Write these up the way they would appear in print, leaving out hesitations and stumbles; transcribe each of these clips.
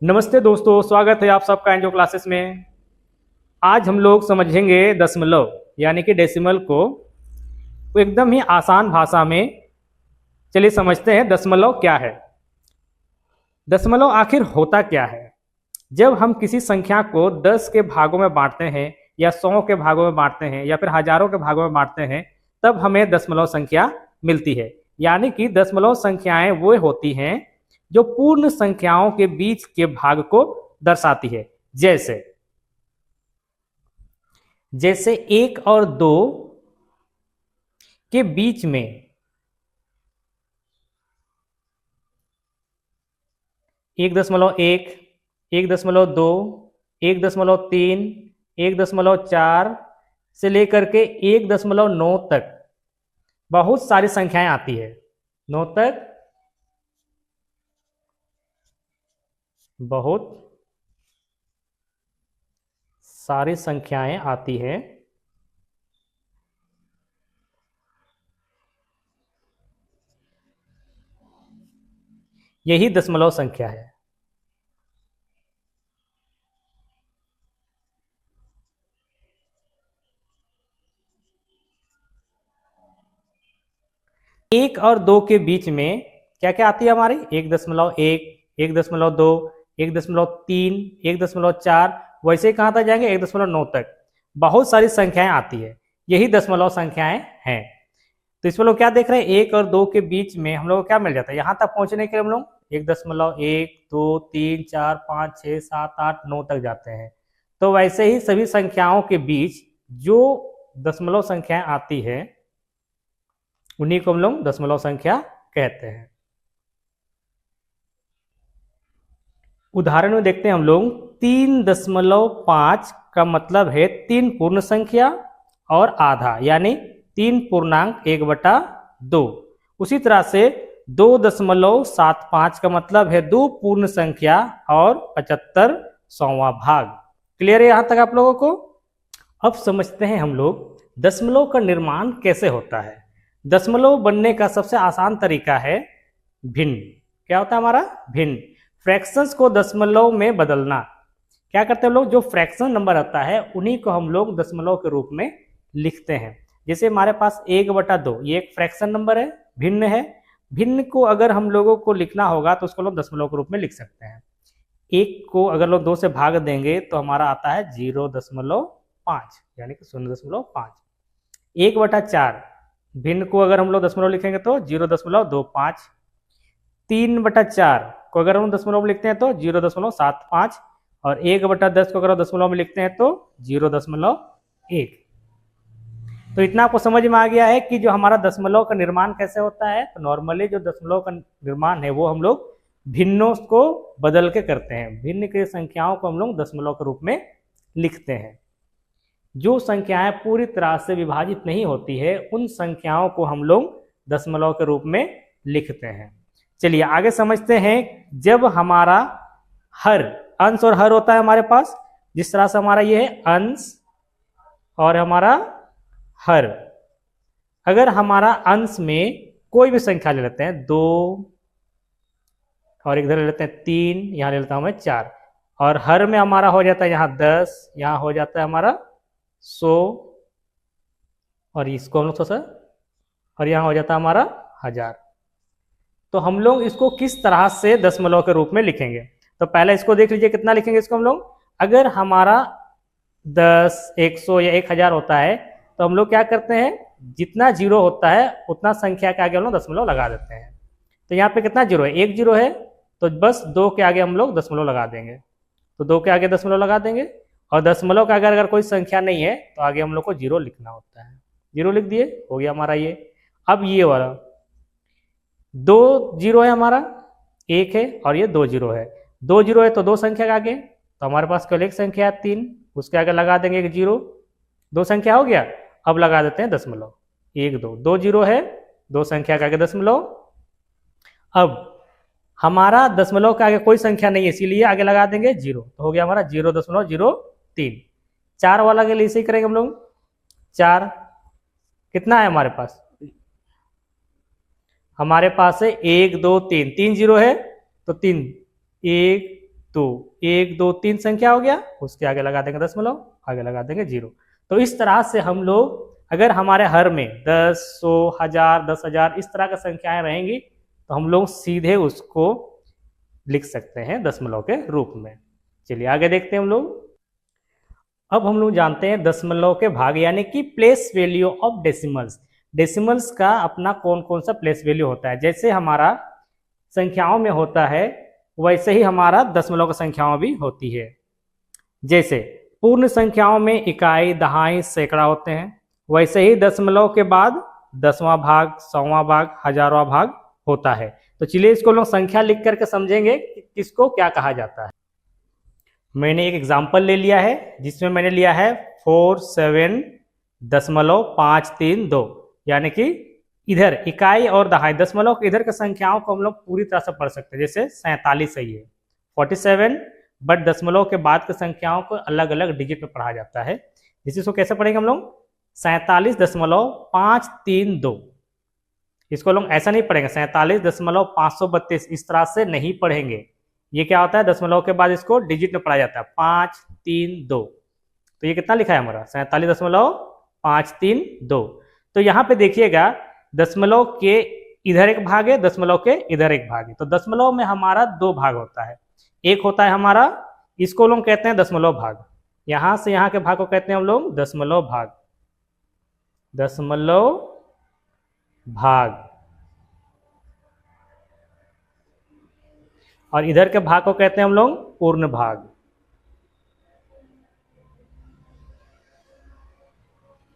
नमस्ते दोस्तों, स्वागत है आप सबका एंजो क्लासेस में। आज हम लोग समझेंगे दशमलव यानी कि डेसिमल को एकदम ही आसान भाषा में। चलिए समझते हैं दशमलव क्या है। दशमलव आखिर होता क्या है। जब हम किसी संख्या को 10 के भागों में बांटते हैं या 100 के भागों में बांटते हैं या फिर हजारों के भागों में बांटते हैं, तब हमें दशमलव संख्या मिलती है। यानी कि दशमलव संख्याएं वो होती हैं जो पूर्ण संख्याओं के बीच के भाग को दर्शाती है। जैसे जैसे 1 और 2 के बीच में 1.1, 1.2, 1.3, 1.4 से लेकर के 1.9 तक बहुत सारी संख्याएं आती है। 9 तक बहुत सारी संख्याएं आती हैं। यही दशमलव संख्या है। एक और दो के बीच में क्या क्या आती है हमारी? 1.1, 1.2, 1.3, 1.4, वैसे ही कहां तक जाएंगे? 1.9 तक बहुत सारी संख्याएं आती है। यही दशमलव संख्याएं हैं। तो इसमें लोग क्या देख रहे हैं? 1 और 2 के बीच में हम लोग को क्या मिल जाता है? यहां तक पहुंचने के लिए हम लोग 1.1, 2, 3, 4, 5, 6, 7, 8, 9 तक जाते हैं। तो वैसे ही सभी संख्याओं के बीच जो दशमलव संख्याएं आती है उन्हीं को हम लोग दशमलव संख्या कहते हैं। उदाहरण में देखते हैं हम लोग 3.5 का मतलब है 3 पूर्ण संख्या और आधा, यानी 3.1/2। उसी तरह से 2.75 का मतलब है 2 पूर्ण संख्या और 75वां भाग। क्लियर है यहां तक आप लोगों को? अब समझते हैं हम लोग दशमलव का निर्माण कैसे होता है। दशमलव बनने का सबसे आसान तरीका है भिन्न। क्या होता है हमारा? भिन्न। फ्रैक्शंस को दशमलव में बदलना। क्या करते हैं लोग? जो फ्रैक्शन नंबर आता है उन्हीं को हम लोग दशमलव के रूप में लिखते हैं। जैसे हमारे पास 1/2 ये एक फ्रैक्शन नंबर है, भिन्न है। भिन्न को अगर हम लोगों को लिखना होगा तो उसको लोग दशमलव के रूप में लिख सकते हैं। 1 को अगर लोग 2 से भाग देंगे तो हमारा आता है 0.5 यानी कि 0.5। 1/4 भिन्न को अगर हम लोग दशमलव लिखेंगे तो 0.25। 3/4 को अगर हम दशमलव में लिखते हैं तो 0.75 और 1/10 को अगर दशमलव में लिखते हैं तो 0.1। तो इतना आपको समझ में आ गया है कि जो हमारा दशमलव का निर्माण कैसे होता है। तो नॉर्मली जो दशमलव का निर्माण है वो हम लोग भिन्नों को बदल के करते हैं। भिन्न की संख्याओं को हम लोग दशमलव के रूप में लिखते हैं। जो संख्याएं पूरी तरह से विभाजित नहीं होती है उन संख्याओं को हम लोग दशमलव के रूप में लिखते हैं। चलिए आगे समझते हैं। जब हमारा हर अंश और हर होता है हमारे पास, जिस तरह से हमारा ये है अंश और हमारा हर। अगर हमारा अंश में कोई भी संख्या ले लेते हैं 2 और इधर ले लेते हैं 3, यहां ले लेता हूं मैं 4, और हर में हमारा हो जाता है यहाँ 10, यहाँ हो जाता है हमारा 100 और इसको हम लोग 100 और यहाँ हो जाता है हमारा 1000। तो हम लोग इसको किस तरह से दशमलव के रूप में लिखेंगे? तो पहले इसको देख लीजिए कितना लिखेंगे इसको हम लोग। अगर हमारा 10, 100 या 1000 होता है तो हम लोग क्या करते हैं? जितना जीरो होता है उतना संख्या के आगे हम लोग दशमलव लगा देते हैं। तो यहाँ पे कितना जीरो है? 1 जीरो है, तो बस 2 के आगे हम लोग दशमलव लगा देंगे। तो 2 के आगे दशमलव लगा देंगे और दशमलव का अगर कोई संख्या नहीं है तो आगे हम लोग को जीरो लिखना होता है। जीरो लिख दिए, हो गया हमारा ये। अब ये वाला 2 जीरो है हमारा, 1 है और ये 2 जीरो है। 2 जीरो है तो 2 संख्या के आगे, तो हमारे पास केवल एक संख्या है 3, उसके आगे लगा देंगे एक जीरो। 2 संख्या हो गया। अब लगा देते हैं दशमलव। 1 2 2 जीरो है, 2 संख्या के आगे दशमलव। अब हमारा दशमलव के आगे कोई संख्या नहीं है इसीलिए आगे लगा देंगे जीरो, तो हो गया हमारा 0.03। 4 वाला के लिए इसे ही करेंगे हम लोग। 4 कितना है हमारे पास? हमारे पास है 1 2 3, 3 जीरो है तो 3, 1 2, 1 2 3 संख्या हो गया, उसके आगे लगा देंगे दशमलव, आगे लगा देंगे 0। तो इस तरह से हम लोग अगर हमारे हर में 10, 100, 1000, 10,000 इस तरह की संख्याएं रहेंगी तो हम लोग सीधे उसको लिख सकते हैं दशमलव के रूप में। चलिए आगे देखते हैं हम लोग। अब हम लोग जानते हैं दशमलव के भाग यानी कि place value of decimals. Decimals का अपना कौन कौन सा प्लेस वैल्यू होता है। जैसे हमारा संख्याओं में होता है वैसे ही हमारा दशमलव की संख्याओं भी होती है। जैसे पूर्ण संख्याओं में इकाई, दहाई, सैकड़ा होते हैं, वैसे ही दशमलव के बाद 10वां भाग, 100वां भाग, 1000वां भाग होता है। तो चलिए इसको लोग संख्या लिख करके समझेंगे कि किसको क्या कहा जाता है। मैंने एक एग्जाम्पल ले लिया है जिसमें मैंने लिया है 47.532 यानी कि इधर इकाई और दहाई दशमलव इधर की संख्याओं को हम लोग पूरी तरह से पढ़ सकते हैं। जैसे 47 सही है 47, बट दशमलव के बाद की संख्याओं को अलग अलग डिजिट में पढ़ा जाता है। जिस इसको कैसे पढ़ेंगे हम लोग 47.532। इसको लोग ऐसा नहीं पढ़ेंगे 47.532 इस तरह से नहीं पढ़ेंगे। ये क्या होता है दशमलव के बाद इसको डिजिट में पढ़ा जाता है 532। तो ये कितना लिखा है हमारा 47.532। तो यहाँ पे देखिएगा दशमलव के इधर एक भाग है, दशमलव के इधर एक भाग है। तो दशमलव में हमारा दो भाग होता है। एक होता है हमारा, इसको लोग कहते हैं दशमलव भाग, यहां से यहां के भाग को कहते हैं हम लोग दशमलव भाग, दशमलव भाग। और इधर के भाग को कहते हैं हम लोग पूर्ण भाग,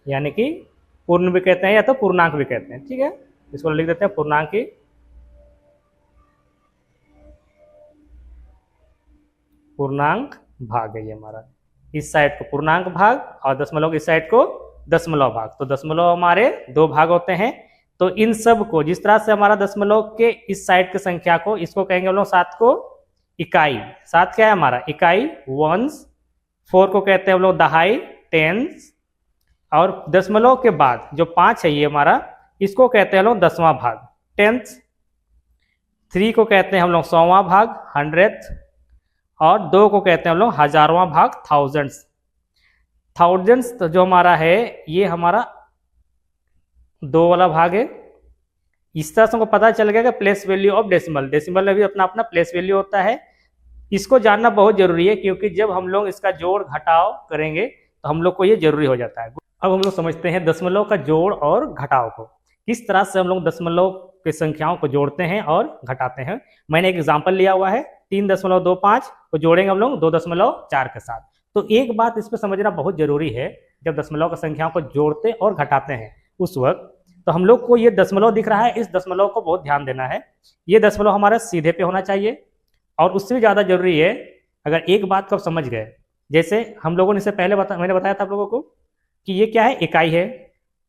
यानी कि पूर्ण भी कहते हैं या तो पूर्णांक भी कहते हैं। ठीक है, इसको लिख देते हैं पूर्णांक की, पूर्णांक भाग है ये हमारा। इस साइड को पूर्णांक भाग और दशमलव इस साइड को दशमलव भाग। तो दशमलव हमारे दो भाग होते हैं। तो इन सब को जिस तरह से हमारा दशमलव के इस साइड की संख्या को इसको कहेंगे हम लोग 7 को इकाई। 7 क्या है हमारा इकाई वंस। 4 को कहते हैं हम लोग दहाई टेंस। और दशमलव के बाद जो 5 है ये हमारा, इसको कहते हैं हम लोग 10वां भाग टेंथ। 3 को कहते हैं हम लोग 100वां भाग हंड्रेड। और 2 को कहते हैं हम लोग 1000वां भाग थाउजेंड्स। थाउजेंड्स तो जो हमारा है ये हमारा 2 वाला भाग है। इस तरह से हमको पता चल गया कि place value of decimal, decimal में भी अपना अपना प्लेस वैल्यू होता है। इसको जानना बहुत जरूरी है क्योंकि जब हम लोग इसका जोड़ घटाव करेंगे तो हम लोग को ये जरूरी हो जाता है। अब हम लोग समझते हैं दशमलव का जोड़ और घटाव को, किस तरह से हम लोग दशमलव की संख्याओं को जोड़ते हैं और घटाते हैं। मैंने एक एग्जाम्पल लिया हुआ है 3.25 को जोड़ेंगे हम लोग 2.4 के साथ। तो एक बात इस पर समझना बहुत जरूरी है, जब दशमलव की संख्याओं को जोड़ते और घटाते हैं उस वक्त तो हम लोग को ये दशमलव दिख रहा है, इस दशमलव को बहुत ध्यान देना है। ये दशमलव हमारा सीधे पे होना चाहिए। और उससे भी ज़्यादा जरूरी है, अगर एक बात को आप समझ गए, जैसे हम लोगों ने इससे पहले मैंने बताया था आप लोगों को कि ये क्या है इकाई है,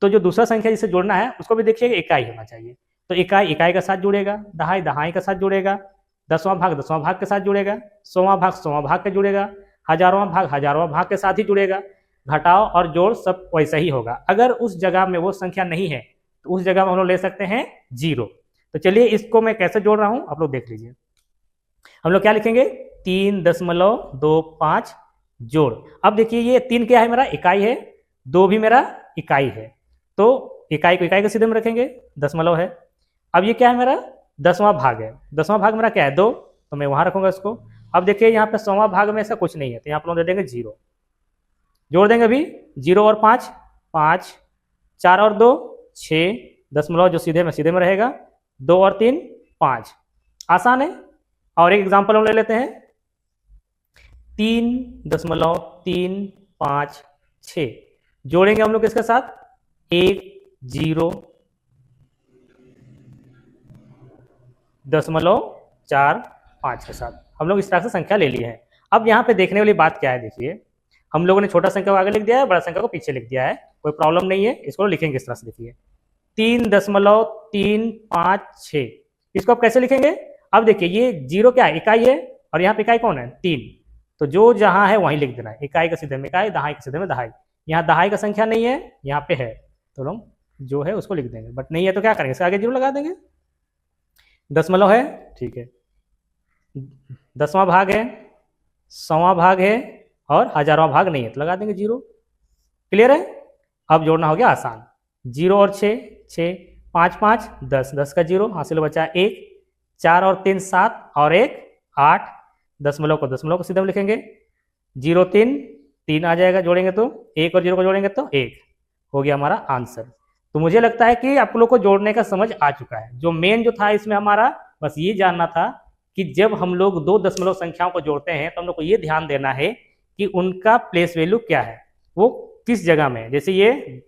तो जो दूसरा संख्या जिसे जोड़ना है उसको भी देखिएगा इकाई होना चाहिए। तो इकाई इकाई के साथ जुड़ेगा, दहाई दहाई के साथ जुड़ेगा, 10वां भाग 10वां भाग के साथ जुड़ेगा, 100वां भाग 100वां भाग के जुड़ेगा, 1000वां भाग 1000वां भाग के साथ ही जुड़ेगा। घटाव और जोड़ सब वैसा ही होगा। अगर उस जगह में वो संख्या नहीं है तो उस जगह में हम लोग ले सकते हैं 0। तो चलिए इसको मैं कैसे जोड़ रहा हूं आप लोग देख लीजिए। हम लोग क्या लिखेंगे 3.25 जोड़। अब देखिए ये 3 क्या है मेरा इकाई है, 2 भी मेरा इकाई है। तो इकाई को इकाई के सीधे में रखेंगे, दशमलव है। अब ये क्या है मेरा 10वां भाग है, 10वां भाग मेरा क्या है 2, तो मैं वहां रखूंगा इसको। अब देखिए यहाँ पे 100वां भाग में ऐसा कुछ नहीं है तो यहाँ पर दे देंगे 0। जोड़ देंगे अभी 0 और 5 5, 4 और 2 6, दशमलव जो सीधे में रहेगा, 2 और 3 5। आसान है। और एक एग्जांपल हम ले लेते हैं 3.356 जोड़ेंगे हम लोग किसके साथ 1 0 0.45 के साथ हम लोग इस तरह से संख्या ले ली है। अब यहाँ पे देखने वाली बात क्या है, देखिए हम लोगों ने छोटा संख्या को आगे लिख दिया है, बड़ा संख्या को पीछे लिख दिया है, कोई प्रॉब्लम नहीं है। इसको लिखेंगे इस तरह से, देखिए 3.356 इसको आप कैसे लिखेंगे। अब देखिए ये 0 क्या है इकाई है और यहाँ पे इकाई कौन है 3, तो जो जहां है वहीं लिख देना है। इकाई के सीधे में इकाई, दहाई के सीधे में दहाई। यहाँ दहाई का संख्या नहीं है, यहाँ पे है तो लोग जो है उसको लिख देंगे, बट नहीं है तो क्या करेंगे इसके आगे 0 लगा देंगे। दशमलव है ठीक है, 10वां भाग है 100वां भाग है और 1000वां भाग नहीं है, तो लगा देंगे 0। क्लियर है? अब जोड़ना हो गया आसान। 0 और 6, 6, 5 5 10, 10 का 0 हासिल बचा 1, 4 और 3 7 और 1 8, दशमलव को सीधे में लिखेंगे, 0 3 3 आ जाएगा जोड़ेंगे तो, 1 और 0 को जोड़ेंगे तो 1 हो गया हमारा आंसर। तो मुझे लगता है कि आप लोग को जोड़ने का समझ आ चुका है। जो मेन जो था इसमें हमारा बस ये जानना था कि जब हम लोग दो दशमलव संख्याओं को जोड़ते हैं तो हम लोग को ये ध्यान देना है कि उनका प्लेस वैल्यू क्या है, वो किस जगह में है। जैसे ये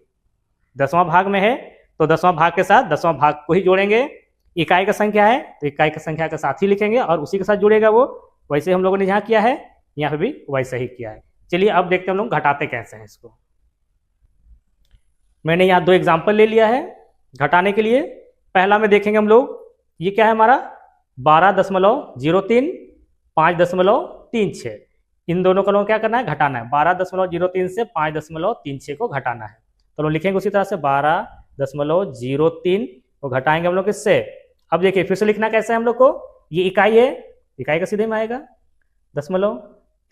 10वां भाग में है तो 10वां भाग के साथ 10वां भाग को ही जोड़ेंगे। इकाई का संख्या है तो इकाई का संख्या के साथ ही लिखेंगे और उसी के साथ जुड़ेगा वो। वैसे हम लोगों ने जहाँ किया है यहाँ पे भी वैसा ही किया है। चलिए अब देखते हैं हम लोग घटाते कैसे हैं इसको। मैंने यहाँ 2 एग्जाम्पल ले लिया है घटाने के लिए। पहला में देखेंगे हम लोग, ये क्या है हमारा 12.03 5.36। इन दोनों को क्या करना है, घटाना है। 12.03 से 5.36 को घटाना है। तो लोग लिखेंगे उसी तरह से 12.03 को घटाएंगे हम लोग किससे। अब देखिए फिर से लिखना कैसे है हम लोग को, ये इकाई है, इकाई का सीधे में आएगा दशमलव।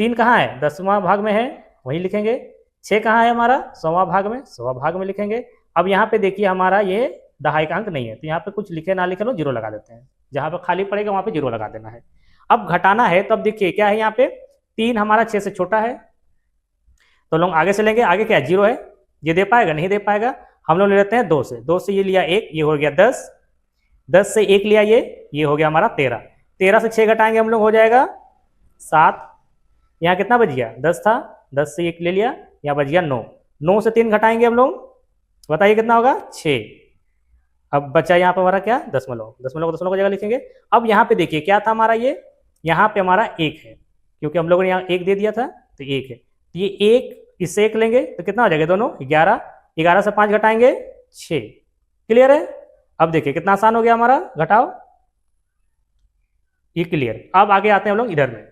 3 कहाँ है, 10वां भाग में है, वहीं लिखेंगे। 6 कहाँ है हमारा, 100वां भाग में, 100वां भाग में लिखेंगे। अब यहाँ पे देखिए हमारा ये दहाई का अंक नहीं है तो यहाँ पे कुछ लिखे ना लिखे लो 0 लगा देते हैं। जहाँ पे खाली पड़ेगा वहाँ पे 0 लगा देना है। अब घटाना है तो अब देखिए क्या है, यहाँ पे 3 हमारा 6 से छोटा है तो लोग आगे से लेंगे। आगे क्या है, 0 है, ये दे पाएगा नहीं दे पाएगा। हम लोग ले लेते हैं 2 से, 2 से ये लिया 1, ये हो गया 10, 10 से 1 लिया ये हो गया हमारा 13, 13 से 6 घटाएंगे हम लोग हो जाएगा 7। यहाँ कितना बच गया, 10 था, 10 से 1 ले लिया, यहाँ बच गया 9, 9 से 3 घटाएंगे हम लोग, बताइए कितना होगा 6। अब बचा यहाँ पे हमारा क्या, दशमलव, दशमलव को जगह लिखेंगे। अब यहाँ पे देखिए क्या था हमारा, ये यहाँ पे हमारा 1 है क्योंकि हम लोगों ने यहाँ 1 दे दिया था तो 1 है। ये 1 इससे 1 लेंगे तो कितना हो जाएगा दोनों 11, 11 से 5 घटाएंगे 6। क्लियर है? अब देखिए कितना आसान हो गया हमारा, घटाओ, ये क्लियर। अब आगे आते हैं हम लोग इधर में।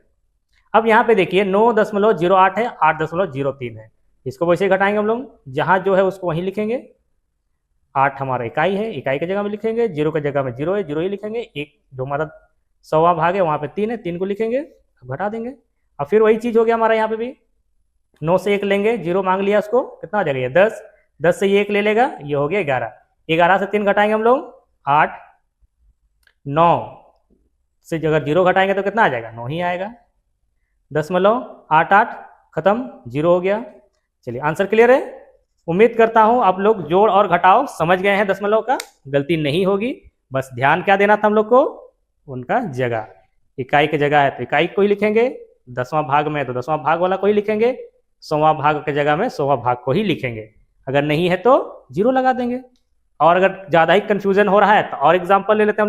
अब यहाँ पे देखिए 9.08 है, 8.03 है, इसको वैसे घटाएंगे हम लोग, जहाँ जो है उसको वहीं लिखेंगे। 8 हमारा इकाई है, इकाई की जगह में लिखेंगे, 0 की जगह में 0 है, 0 ही लिखेंगे। 1 जो हमारा 100वां भाग है वहाँ पे 3 है, 3 को लिखेंगे, अब घटा देंगे। अब फिर वही चीज़ हो गया हमारा यहाँ पे भी, 9 से 1 लेंगे, 0 मांग लिया उसको, कितना हो जाएगा ये 10, 10 से ये 1 ले लेगा, ये हो गया 11, 11 से 3 घटाएंगे हम लोग 8, 9 से अगर 0 घटाएंगे तो कितना आ जाएगा, 9 ही आएगा। 0.88 खत्म, 0 हो गया। चलिए आंसर क्लियर है। उम्मीद करता हूं आप लोग जोड़ और घटाव समझ गए हैं, दशमलव का गलती नहीं होगी। बस ध्यान क्या देना था हम लोग को, उनका जगह, इकाई की जगह है तो इकाई को ही लिखेंगे, 10वां भाग में है तो 10वां भाग वाला को ही लिखेंगे, 100वां भाग की जगह में 100वां भाग को ही लिखेंगे। अगर नहीं है तो 0 लगा देंगे। और अगर ज़्यादा ही कन्फ्यूजन हो रहा है तो और एग्जाम्पल ले लेते हैं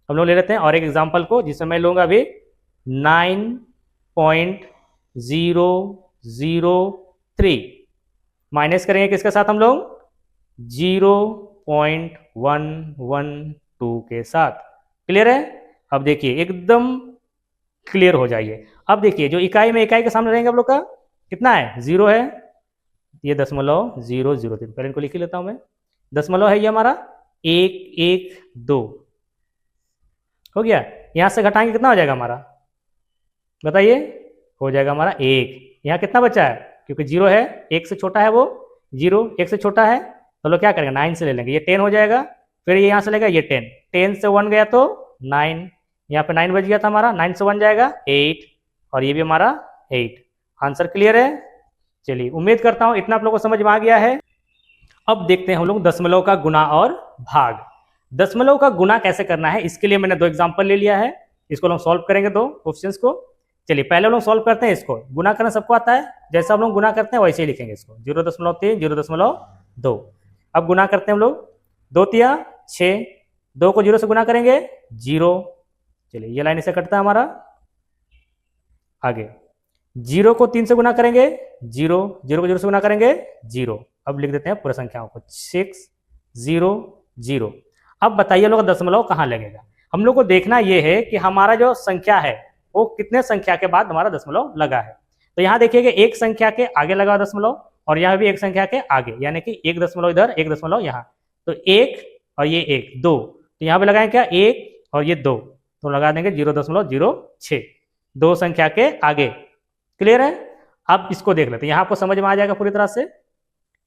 हम लोग ले लेते हैं और एक एग्जाम्पल को, जिसमें मैं लूँगा अभी 9.003 माइनस करेंगे किसके साथ हम लोग, 0.112 के साथ। क्लियर है? अब देखिए एकदम क्लियर हो जाइए। अब देखिए जो इकाई में इकाई के सामने रहेंगे आप लोग का कितना है, 0 है, ये 0.003, पहले इनको लिख लेता हूं मैं। दशमलव है ये हमारा 112 हो गया। यहां से घटाएंगे कितना हो जाएगा हमारा, बताइए, हो जाएगा हमारा 1। यहाँ कितना बचा है, क्योंकि 0 है, 1 से छोटा है वो, 0 1 से छोटा है तो लोग क्या करेंगे 9 से ले लेंगे, ये 10 हो जाएगा। फिर ये यहाँ से लेगा ये 10, 10 से 1 गया तो 9, यहाँ पे 9 बच गया था हमारा, 9 से 1 जाएगा 8 और ये भी हमारा 8। आंसर क्लियर है। चलिए उम्मीद करता हूँ इतना आप लोगों को समझ में आ गया है। अब देखते हैं हम लोग दशमलव का गुना और भाग। दशमलव का गुना कैसे करना है, इसके लिए मैंने 2 एग्जाम्पल ले लिया है, इसको हम सॉल्व करेंगे 2 क्वेश्चंस को। चलिए पहले हम लोग सॉल्व करते हैं इसको। गुना करना सबको आता है, जैसा हम लोग गुना करते हैं वैसे ही लिखेंगे इसको, 0.3 0.2। अब गुना करते हैं हम लोग, 2 तिया 6, 2 को 0 से गुना करेंगे 0। चलिए ये लाइन इसे कटता है हमारा। आगे 0 को 3 से गुना करेंगे 0, 0 को 0 से गुना करेंगे 0। अब लिख देते हैं पूरी संख्याओं को, 6 0 0। अब बताइए लोग दशमलव कहाँ लगेगा। हम लोग को देखना यह है कि हमारा जो संख्या है वो कितने संख्या के बाद हमारा दशमलव लगा है। तो यहाँ देखिएगा एक संख्या के आगे लगा दशमलव और यहाँ भी एक संख्या के आगे, यानी कि 1 दशमलव इधर 1 दशमलव यहाँ, तो 1 और ये 1 2, तो यहाँ पे लगाएं क्या 1 और ये 2, तो लगा देंगे 0.06। दो संख्या के आगे। क्लियर है? अब इसको देख लेते हैं, यहां आपको समझ में आ जाएगा पूरी तरह से।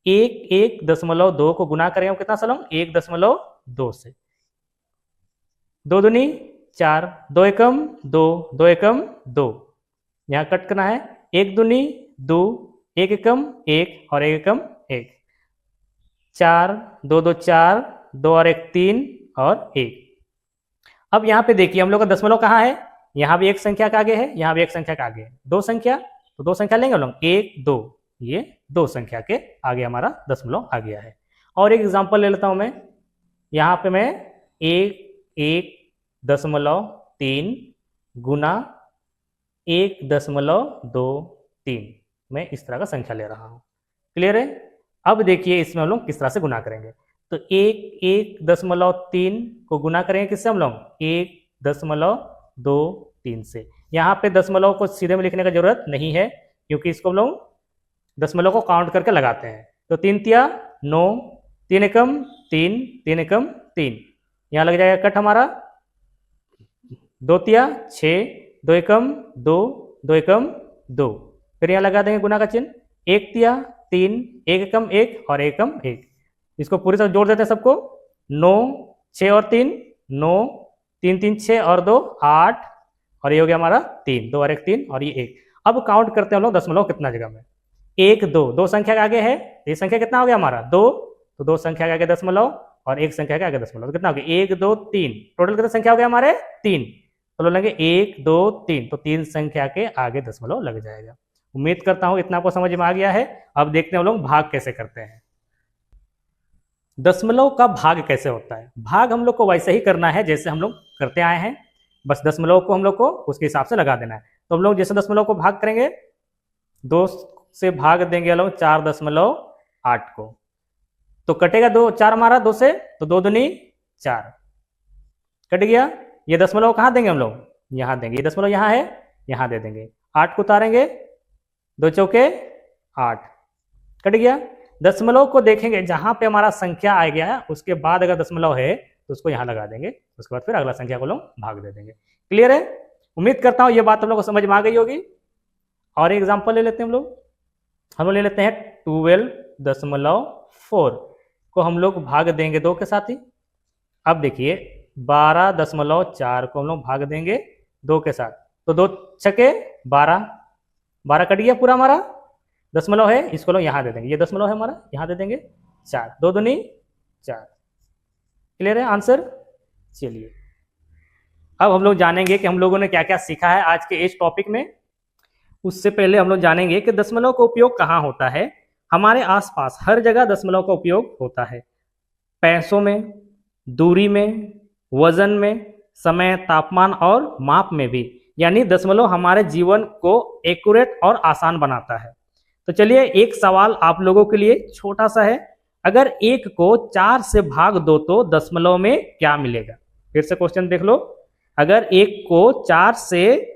1.2 को गुना करेंगे कितना सालों? 1.2 से। 2 दूनी 4, 2 एकम 2, 2 एकम 2, यहां कट करना है। 1 दूनी 2, 1 एकम 1 और 1 एकम 1, 4, 2 2 4, 2 और 1 3 और 1। अब यहाँ पे देखिए हम लोग का दशमलव कहाँ है? यहाँ भी एक संख्या का आगे है, यहाँ भी एक संख्या का आगे है, दो संख्या, तो दो संख्या लेंगे हम लोग 1 2, ये दो संख्या के आगे हमारा दशमलव आ गया है। और एक एग्जांपल ले लेता हूं मैं, यहाँ पे मैं 1.3 गुना 1.23, मैं इस तरह का संख्या ले रहा हूं। क्लियर है? अब देखिए इसमें हम लोग किस तरह से गुना करेंगे। तो 1.3 को गुना करेंगे किससे हम लोग? 1.23 से। यहाँ पे दशमलव को सीधे में लिखने का जरूरत नहीं है, क्योंकि इसको हम लोग दशमलव को काउंट करके लगाते हैं। तो 3 तिया 9, 3 एकम 3, 3 एकम 3, यहाँ लग जाएगा कट हमारा। 2 तिया 6, 2 एकम 2, 2 एकम 2, फिर यहाँ लगा देंगे गुना का चिन्ह। 1 तिया 3, 1 एकम 1 और 1 एकम 1, इसको पूरी तरह जोड़ देते हैं सबको। 9, 6 और 3 9, 3 3 6 और 2 8, और ये हो गया हमारा 3, 2 और 1 3 और ये 1। अब काउंट करते हैं हम लोग दशमलव कितना जगह में। 1 2, दो संख्या के आगे है, ये संख्या कितना हो गया हमारा? 2, तो दो संख्या के आगे दशमलव और एक संख्या के आगे दशमलव, तो कितना हो गया? 1 2 3, टोटल कितनी संख्या हो गया हमारे? 3। तो लगे 1 2 3, तो 3 संख्या के आगे दशमलव लग जाएगा। उम्मीद करता हूं इतना आपको समझ में आ गया है। अब देखते हैं हम लोग भाग कैसे करते हैं। दशमलव का भाग कैसे होता है? भाग हम लोग को वैसे ही करना है जैसे हम लोग करते आए हैं, बस दशमलव को हम लोग को उसके हिसाब से लगा देना है। तो हम लोग जैसे दशमलव को भाग करेंगे, 2 से भाग देंगे हम लोग 4.8 को, तो कटेगा 2 4 हमारा 2 से, तो 2 दूनी 4 कट गया। ये दशमलव कहाँ देंगे हम लोग? यहाँ देंगे। ये दशमलव यहाँ है, यहाँ दे देंगे। 8 को उतारेंगे, 2 चौके 8 कट गया। दशमलव को देखेंगे जहां पे हमारा संख्या आ गया है, उसके बाद अगर दशमलव है तो उसको यहाँ लगा देंगे, उसके बाद फिर अगला संख्या को लोग भाग दे देंगे। क्लियर है? उम्मीद करता हूं ये बात हम लोग को समझ में आ गई होगी। और एक एग्जाम्पल ले लेते हैं हम लोग ले लेते हैं 12.4 को हम लोग भाग देंगे 2 के साथ ही। अब देखिए 12.4 को हम लोग भाग देंगे 2 के साथ, तो 2 छके 12, 12 कट गया पूरा हमारा। दशमलव है, इसको लोग यहाँ दे देंगे, ये दशमलव है हमारा, यहाँ दे देंगे 4, 2 दूनी 4। क्लियर है आंसर? चलिए अब हम लोग जानेंगे कि हम लोगों ने क्या क्या सीखा है आज के इस टॉपिक में। उससे पहले हम लोग जानेंगे कि दशमलव का उपयोग कहाँ होता है। हमारे आसपास हर जगह दशमलव का उपयोग होता है, पैसों में, दूरी में, वजन में, समय, तापमान और माप में भी। यानी दशमलव हमारे जीवन को एक्यूरेट और आसान बनाता है। तो चलिए एक सवाल आप लोगों के लिए छोटा सा है, अगर 1 को 4 से भाग दो तो दशमलव में क्या मिलेगा? फिर से क्वेश्चन देख लो, अगर 1 को 4 से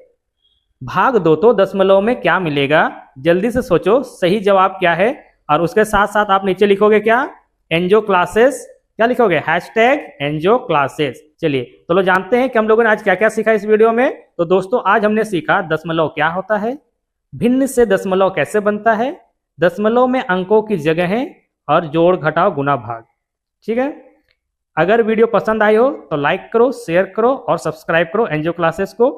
भाग दो तो दशमलव में क्या मिलेगा? जल्दी से सोचो सही जवाब क्या है, और उसके साथ साथ आप नीचे लिखोगे क्या? एनजो क्लासेस, क्या लिखोगे? #एनजो क्लासेस। चलिए तो लोग जानते हैं कि हम लोगों ने आज क्या क्या सीखा इस वीडियो में। तो दोस्तों आज हमने सीखा दशमलव क्या होता है, भिन्न से दशमलव कैसे बनता है, दशमलव में अंकों की जगहें और जोड़ घटाव गुना भाग। ठीक है, अगर वीडियो पसंद आई हो तो लाइक करो, शेयर करो और सब्सक्राइब करो एनजो क्लासेस को।